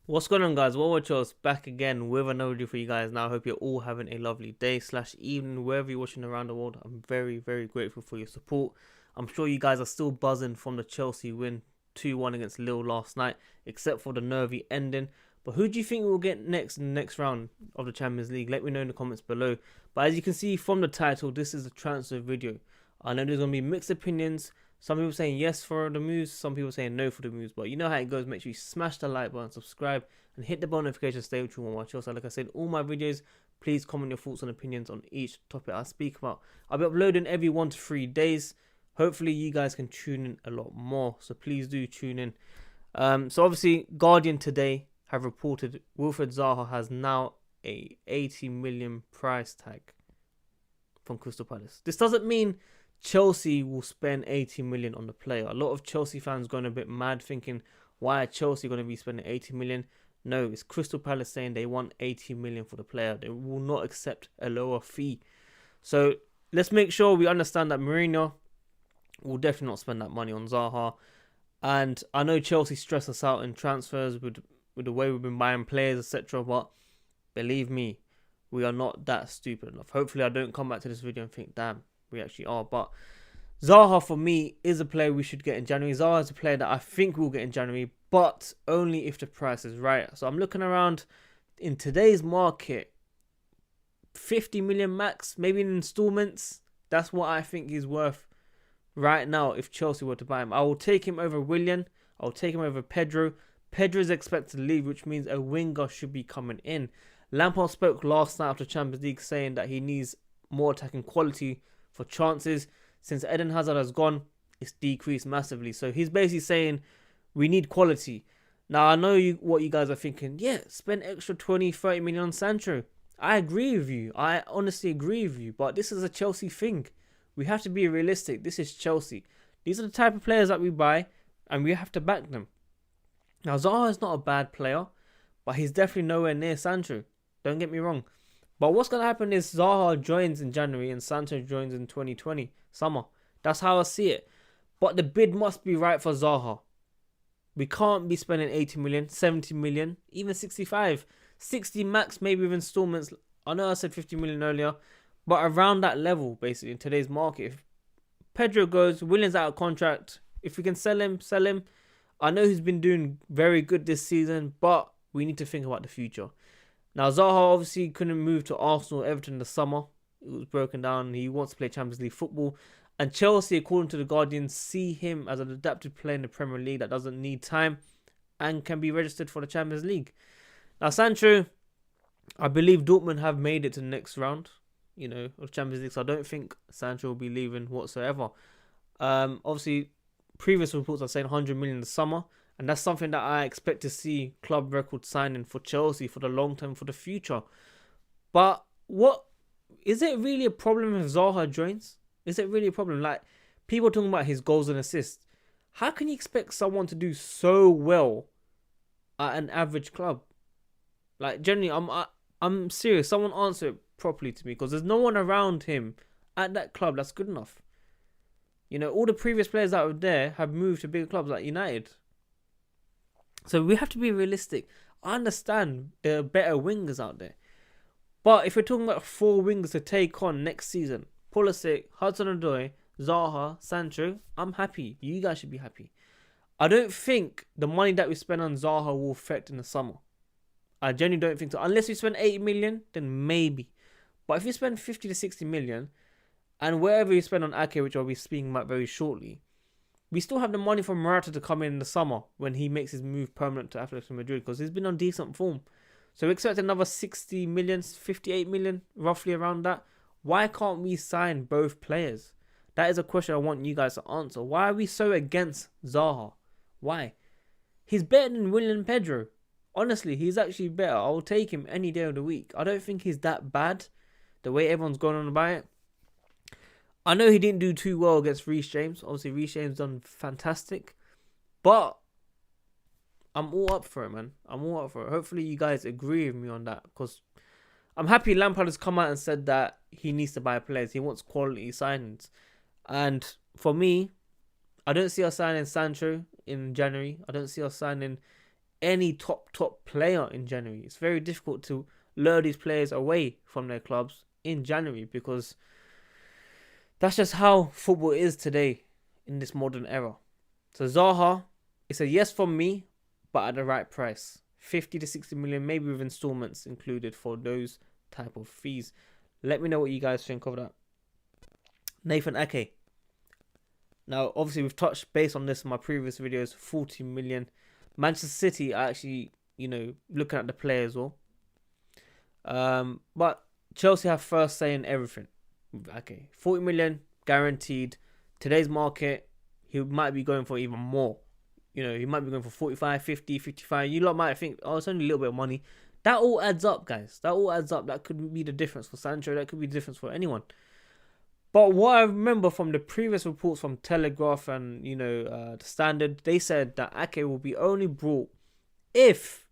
What's going on, guys? Well, Charles back again with another video for you guys. Now, I hope you're all having a lovely day slash evening wherever you're watching around the world. I'm very grateful for your support. I'm sure you guys are still buzzing from the Chelsea win 2-1 against Lille last night, except for the nervy ending. But who do you think we'll get next in the next round of the Champions League? Let me know in the comments below. But as you can see from the title, this is a transfer video. I know there's going to be mixed opinions. Some people saying yes for the moves, some people saying no for the moves. But you know how it goes. Make sure you smash the like button, subscribe, and hit the bell notification to stay with you on my channel. So like I said, all my videos, please comment your thoughts and opinions on each topic I speak about. I'll be uploading every 1 to 3 days. Hopefully you guys can tune in a lot more. So please do tune in. So obviously, Guardian today have reported Wilfred Zaha has now a 80 million price tag from Crystal Palace. This doesn't mean Chelsea will spend 80 million on the player. A lot of Chelsea fans going a bit mad thinking, why are Chelsea going to be spending 80 million? No, it's Crystal Palace saying they want 80 million for the player. They will not accept a lower fee. So let's make sure we understand that Mourinho will definitely not spend that money on Zaha. And I know Chelsea stress us out in transfers with the way we've been buying players, etc. But believe me, we are not that stupid enough. Hopefully I don't come back to this video and think, damn, we actually are. But Zaha, for me, is a player we should get in January. Zaha is a player that I think we'll get in January, but only if the price is right. So I'm looking around in today's market, 50 million max, maybe in installments. That's what I think he's worth right now if Chelsea were to buy him. I will take him over Willian. I'll take him over Pedro. Pedro is expected to leave, which means a winger should be coming in. Lampard spoke last night after Champions League saying that he needs more attacking quality for chances. Since Eden Hazard has gone, it's decreased massively. So he's basically saying we need quality. Now I know what you guys are thinking. Yeah, spend extra 20-30 million on Sancho. I agree with you. I honestly agree with you. But this is a Chelsea thing. We have to be realistic. This is Chelsea. These are the type of players that we buy, and we have to back them. Now Zaha is not a bad player, but he's definitely nowhere near Sancho. Don't get me wrong. But what's going to happen is Zaha joins in January and Sancho joins in 2020 summer. That's how I see it. But the bid must be right for Zaha. We can't be spending 80 million, 70 million, even 65. 60 max, maybe with installments. I know I said 50 million earlier, but around that level, basically, in today's market. If Pedro goes, Willian's out of contract. If we can sell him, sell him. I know he's been doing very good this season, but we need to think about the future. Now, Zaha obviously couldn't move to Arsenal or Everton in the summer. It was broken down. He wants to play Champions League football. And Chelsea, according to the Guardian, see him as an adapted player in the Premier League that doesn't need time and can be registered for the Champions League. Now, Sancho, I believe Dortmund have made it to the next round, of Champions League. So I don't think Sancho will be leaving whatsoever. Obviously, previous reports are saying 100 million in the summer. And that's something that I expect to see club record signing for Chelsea for the long term, for the future. But what is it really a problem if Zaha joins? Is it really a problem? Like, people talking about his goals and assists. How can you expect someone to do so well at an average club? Like, generally, I'm serious. Someone answer it properly to me, because there's no one around him at that club that's good enough. All the previous players that were there have moved to bigger clubs like United. So we have to be realistic. I understand there are better wingers out there. But if we're talking about 4 wingers to take on next season, Pulisic, Hudson-Odoi, Zaha, Sancho, I'm happy. You guys should be happy. I don't think the money that we spend on Zaha will affect in the summer. I genuinely don't think so. Unless we spend 80 million, then maybe. But if you spend 50 to 60 million, and wherever you spend on Ake, which I'll be speaking about very shortly, we still have the money for Morata to come in the summer when he makes his move permanent to Atletico Madrid, because he's been on decent form. So we expect another 60 million, 58 million, roughly around that. Why can't we sign both players? That is a question I want you guys to answer. Why are we so against Zaha? Why? He's better than Willian Pedro. Honestly, he's actually better. I'll take him any day of the week. I don't think he's that bad, the way everyone's going on about it. I know he didn't do too well against Reece James. Obviously, Reece James done fantastic. But I'm all up for it, man. I'm all up for it. Hopefully, you guys agree with me on that. Because I'm happy Lampard has come out and said that he needs to buy players. He wants quality signings. And for me, I don't see us signing Sancho in January. I don't see us signing any top player in January. It's very difficult to lure these players away from their clubs in January, because that's just how football is today in this modern era. So Zaha, it's a yes from me, but at the right price. 50 to 60 million, maybe with installments included for those type of fees. Let me know what you guys think of that. Nathan Ake. Now, obviously, we've touched base on this in my previous videos. 40 million. Manchester City are actually, looking at the play as well. But Chelsea have first say in everything. Okay, 40 million guaranteed. Today's market, he might be going for even more. He might be going for 45, 50, 55. You lot might think, oh, it's only a little bit of money. That all adds up, guys. That all adds up. That could be the difference for Sancho. That could be the difference for anyone. But what I remember from the previous reports from Telegraph and, the Standard, they said that Ake will be only brought if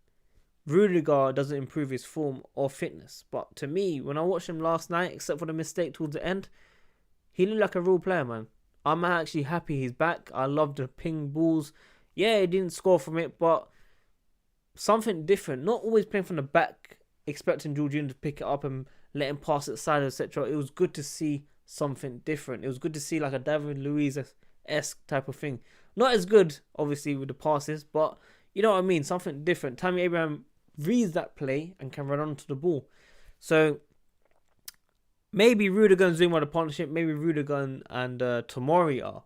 Rudiger doesn't improve his form or fitness. But to me, when I watched him last night, except for the mistake towards the end, he looked like a real player, man. I'm actually happy he's back. I love the ping balls. Yeah, he didn't score from it, but something different. Not always playing from the back, expecting Jorginho to pick it up and let him pass it aside, etc. It was good to see something different. It was good to see like a David Luiz-esque type of thing. Not as good, obviously, with the passes, but you know what I mean? Something different. Tammy Abraham reads that play and can run onto the ball. So maybe Rudiger and Zuma are the partnership. Maybe Rudiger and Tomori are.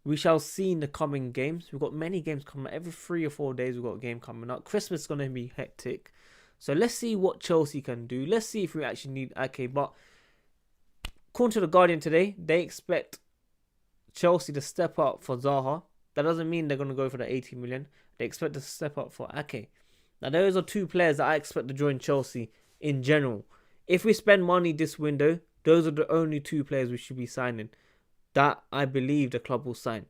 We shall see in the coming games. We've got many games coming. Every 3 or 4 days we've got a game coming up. Christmas is going to be hectic. So let's see what Chelsea can do. Let's see if we actually need Ake. But according to The Guardian today, they expect Chelsea to step up for Zaha. That doesn't mean they're going to go for the 80 million. They expect to step up for Ake. Now, those are two players that I expect to join Chelsea in general. If we spend money this window, those are the only two players we should be signing that I believe the club will sign.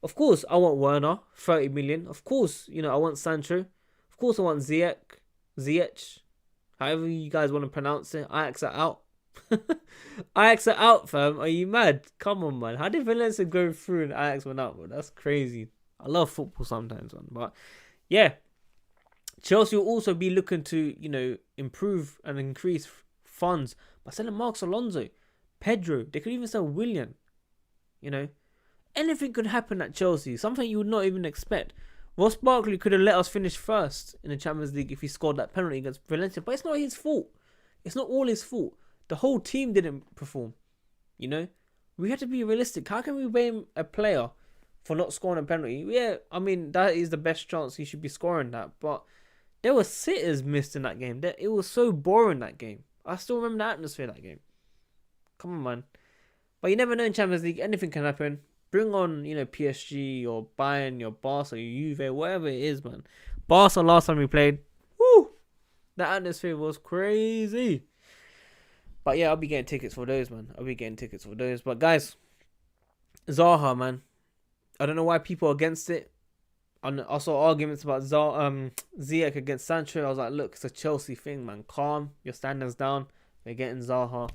Of course, I want Werner, 30 million. Of course, I want Sancho. Of course, I want Ziyech, however you guys want to pronounce it. Ajax are out. Ajax are out, fam. Are you mad? Come on, man. How did Valencia go through and Ajax went out, bro? That's crazy. I love football sometimes, man. But yeah, Chelsea will also be looking to, improve and increase funds by selling Marcos Alonso, Pedro. They could even sell Willian. Anything could happen at Chelsea. Something you would not even expect. Ross Barkley could have let us finish first in the Champions League if he scored that penalty against Valencia. But it's not his fault. It's not all his fault. The whole team didn't perform. We have to be realistic. How can we blame a player for not scoring a penalty? Yeah, I mean, that is the best chance he should be scoring that. But there were sitters missed in that game. It was so boring, that game. I still remember the atmosphere of that game. Come on, man. But you never know in Champions League. Anything can happen. Bring on, PSG or Bayern, your Barca, your Juve, whatever it is, man. Barca last time we played, woo, the atmosphere was crazy. But yeah, I'll be getting tickets for those, man. But guys, Zaha, man. I don't know why people are against it. I saw arguments about Ziyech against Sancho. I was like, look, it's a Chelsea thing, man. Calm. Your standards down. We're getting Zaha.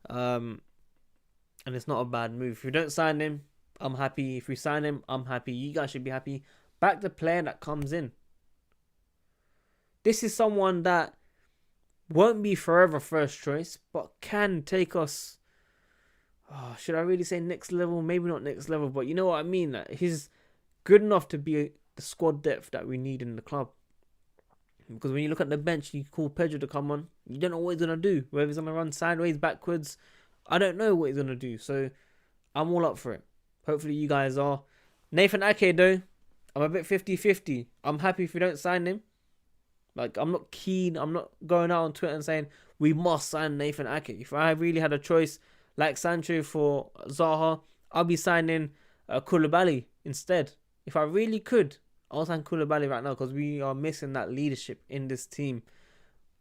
And it's not a bad move. If you don't sign him, I'm happy. If we sign him, I'm happy. You guys should be happy. Back the player that comes in. This is someone that won't be forever first choice, but can take us, should I really say next level? Maybe not next level, but you know what I mean. That he's good enough to be the squad depth that we need in the club. Because when you look at the bench, you call Pedro to come on. You don't know what he's going to do. Whether he's going to run sideways, backwards. I don't know what he's going to do. So I'm all up for it. Hopefully you guys are. Nathan Ake, though, I'm a bit 50-50. I'm happy if we don't sign him. Like, I'm not keen. I'm not going out on Twitter and saying we must sign Nathan Ake. If I really had a choice like Sancho for Zaha, I'll be signing Koulibaly instead. If I really could, I'll sign Koulibaly right now because we are missing that leadership in this team.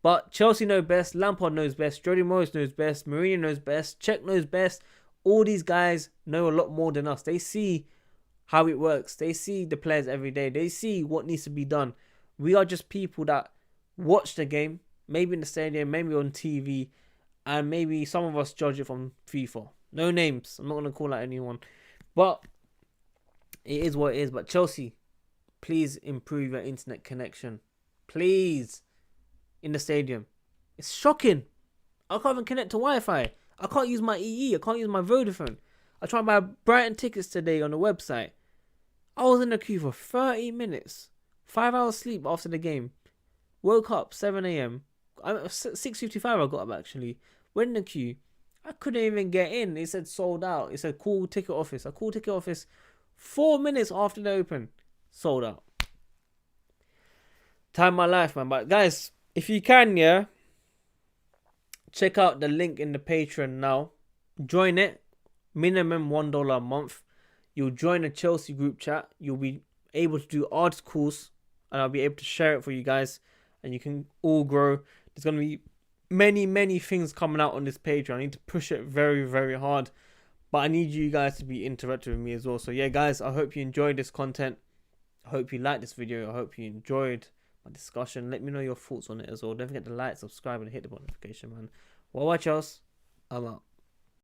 But Chelsea know best. Lampard knows best. Jody Morris knows best. Mourinho knows best. Cech knows best. All these guys know a lot more than us. They see how it works. They see the players every day. They see what needs to be done. We are just people that watch the game, maybe in the stadium, maybe on TV, and maybe some of us judge it from FIFA. No names. I'm not going to call out anyone. But it is what it is. But Chelsea, please improve your internet connection. please, in the stadium. It's shocking. I can't even connect to Wi-Fi. I can't use my EE. I can't use my Vodafone. I tried my Brighton tickets today on the website. I was in the queue for 30 minutes. 5 hours sleep after the game. Woke up 7 a.m. 6:55 I got up actually. Went in the queue. I couldn't even get in. It said sold out. It said call ticket office. I called ticket office 4 minutes after they open. Sold out. Time of my life, man. But guys, if you can, yeah, check out the link in the Patreon now. Join it. Minimum $1 a month. You'll join a Chelsea group chat. You'll be able to do articles, and I'll be able to share it for you guys, and you can all grow. There's going to be many things coming out on this page. I need to push it very hard, but I need you guys to be interactive with me as well. So yeah, guys, I hope you enjoyed this content. I hope you liked this video. I hope you enjoyed my discussion. Let me know your thoughts on it as well. Don't forget to like, subscribe, and hit the notification, man. Well, watch us. I'm out.